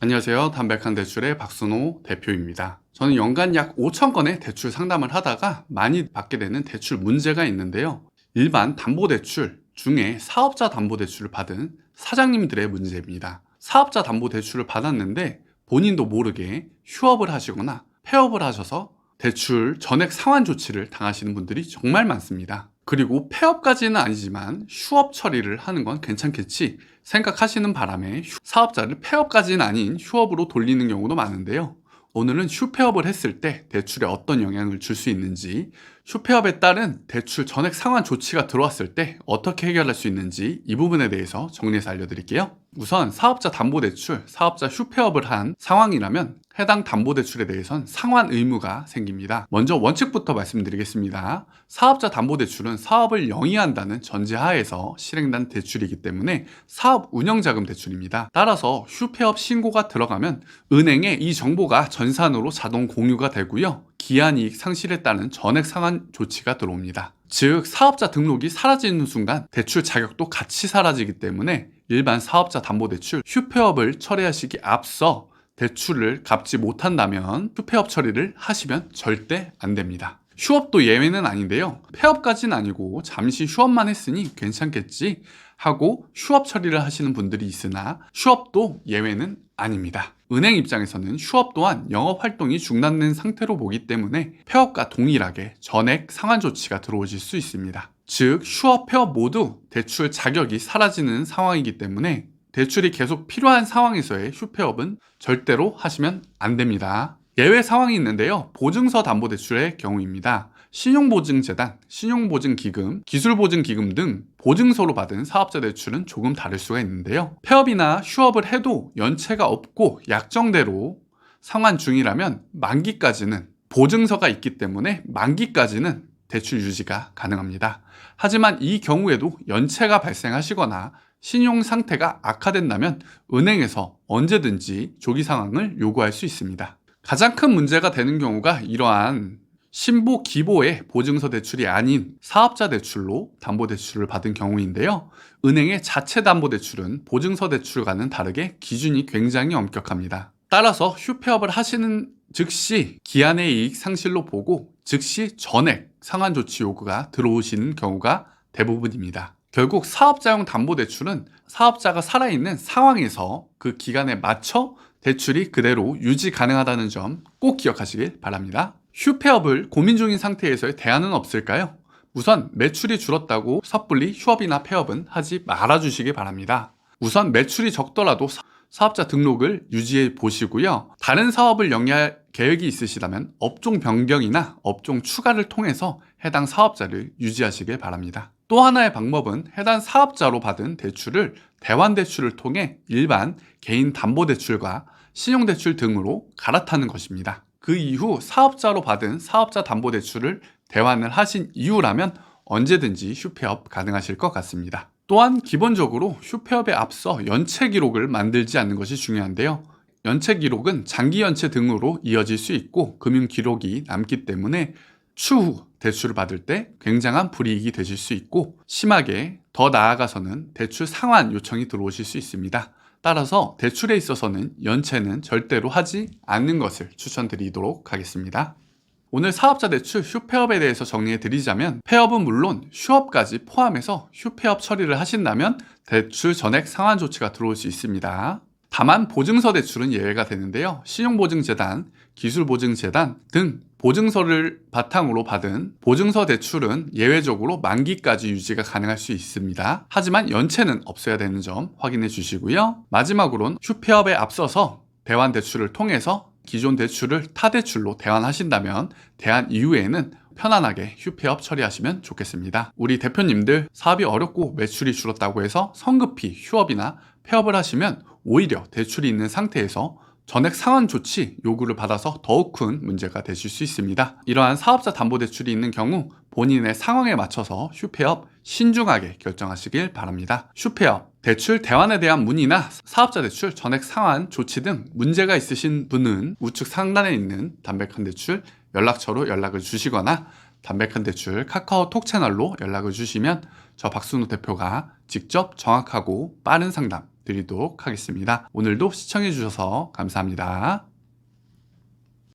안녕하세요. 담백한 대출의 박순호 대표입니다. 저는 연간 약 5천 건의 대출 상담을 하다가 많이 받게 되는 대출 문제가 있는데요. 일반 담보대출 중에 사업자 담보대출을 받은 사장님들의 문제입니다. 사업자 담보대출을 받았는데 본인도 모르게 휴업을 하시거나 폐업을 하셔서 대출 전액 상환 조치를 당하시는 분들이 정말 많습니다. 그리고 폐업까지는 아니지만 휴업 처리를 하는 건 괜찮겠지 생각하시는 바람에 사업자를 폐업까지는 아닌 휴업으로 돌리는 경우도 많은데요. 오늘은 휴폐업을 했을 때 대출에 어떤 영향을 줄 수 있는지, 휴폐업에 따른 대출 전액 상환 조치가 들어왔을 때 어떻게 해결할 수 있는지 이 부분에 대해서 정리해서 알려드릴게요. 우선 사업자 담보대출, 사업자 휴폐업을 한 상황이라면 해당 담보대출에 대해선 상환 의무가 생깁니다. 먼저 원칙부터 말씀드리겠습니다. 사업자 담보대출은 사업을 영위한다는 전제하에서 실행된 대출이기 때문에 사업 운영자금 대출입니다. 따라서 휴폐업 신고가 들어가면 은행에 이 정보가 전산으로 자동 공유가 되고요. 기한이익 상실에 따른 전액 상환 조치가 들어옵니다. 즉 사업자 등록이 사라지는 순간 대출 자격도 같이 사라지기 때문에 일반 사업자 담보대출 휴폐업을 처리하시기 앞서 대출을 갚지 못한다면 휴폐업 처리를 하시면 절대 안 됩니다. 휴업도 예외는 아닌데요. 폐업까지는 아니고 잠시 휴업만 했으니 괜찮겠지 하고 휴업 처리를 하시는 분들이 있으나 휴업도 예외는 아닙니다. 은행 입장에서는 휴업 또한 영업 활동이 중단된 상태로 보기 때문에 폐업과 동일하게 전액 상환 조치가 들어오실 수 있습니다. 즉 휴업, 폐업 모두 대출 자격이 사라지는 상황이기 때문에 대출이 계속 필요한 상황에서의 휴폐업은 절대로 하시면 안 됩니다. 예외 상황이 있는데요. 보증서 담보대출의 경우입니다. 신용보증재단, 신용보증기금, 기술보증기금 등 보증서로 받은 사업자 대출은 조금 다를 수가 있는데요. 폐업이나 휴업을 해도 연체가 없고 약정대로 상환 중이라면 만기까지는 보증서가 있기 때문에 만기까지는 대출 유지가 가능합니다. 하지만 이 경우에도 연체가 발생하시거나 신용 상태가 악화된다면 은행에서 언제든지 조기 상환을 요구할 수 있습니다. 가장 큰 문제가 되는 경우가 이러한 신보 기보의 보증서 대출이 아닌 사업자 대출로 담보대출을 받은 경우인데요. 은행의 자체 담보대출은 보증서 대출과는 다르게 기준이 굉장히 엄격합니다. 따라서 휴폐업을 하시는 즉시 기한의 이익 상실로 보고 즉시 전액 상환 조치 요구가 들어오시는 경우가 대부분입니다. 결국 사업자용 담보대출은 사업자가 살아있는 상황에서 그 기간에 맞춰 대출이 그대로 유지 가능하다는 점 꼭 기억하시길 바랍니다. 휴폐업을 고민 중인 상태에서의 대안은 없을까요? 우선 매출이 줄었다고 섣불리 휴업이나 폐업은 하지 말아주시기 바랍니다. 우선 매출이 적더라도 사업자 등록을 유지해 보시고요. 다른 사업을 영위할 계획이 있으시다면 업종 변경이나 업종 추가를 통해서 해당 사업자를 유지하시길 바랍니다. 또 하나의 방법은 해당 사업자로 받은 대출을 대환대출을 통해 일반 개인 담보대출과 신용대출 등으로 갈아타는 것입니다. 그 이후 사업자로 받은 사업자 담보대출을 대환을 하신 이후라면 언제든지 휴폐업 가능하실 것 같습니다. 또한 기본적으로 휴폐업에 앞서 연체 기록을 만들지 않는 것이 중요한데요. 연체 기록은 장기 연체 등으로 이어질 수 있고 금융 기록이 남기 때문에 추후 대출을 받을 때 굉장한 불이익이 되실 수 있고 심하게 더 나아가서는 대출 상환 요청이 들어오실 수 있습니다. 따라서 대출에 있어서는 연체는 절대로 하지 않는 것을 추천드리도록 하겠습니다. 오늘 사업자 대출 휴폐업에 대해서 정리해 드리자면 폐업은 물론 휴업까지 포함해서 휴폐업 처리를 하신다면 대출 전액 상환 조치가 들어올 수 있습니다. 다만 보증서 대출은 예외가 되는데요. 신용보증재단, 기술보증재단 등 보증서를 바탕으로 받은 보증서 대출은 예외적으로 만기까지 유지가 가능할 수 있습니다. 하지만 연체는 없어야 되는 점 확인해 주시고요. 마지막으로는 휴폐업에 앞서서 대환대출을 통해서 기존 대출을 타대출로 대환하신다면 대환 이후에는 편안하게 휴폐업 처리하시면 좋겠습니다. 우리 대표님들 사업이 어렵고 매출이 줄었다고 해서 성급히 휴업이나 폐업을 하시면 오히려 대출이 있는 상태에서 전액 상환 조치 요구를 받아서 더욱 큰 문제가 되실 수 있습니다. 이러한 사업자 담보대출이 있는 경우 본인의 상황에 맞춰서 휴폐업 신중하게 결정하시길 바랍니다. 휴폐업, 대출 대환에 대한 문의나 사업자 대출 전액 상환 조치 등 문제가 있으신 분은 우측 상단에 있는 담백한 대출 연락처로 연락을 주시거나 담백한 대출 카카오톡 채널로 연락을 주시면 저 박순호 대표가 직접 정확하고 빠른 상담 드리도록 하겠습니다. 오늘도 시청해 주셔서 감사합니다.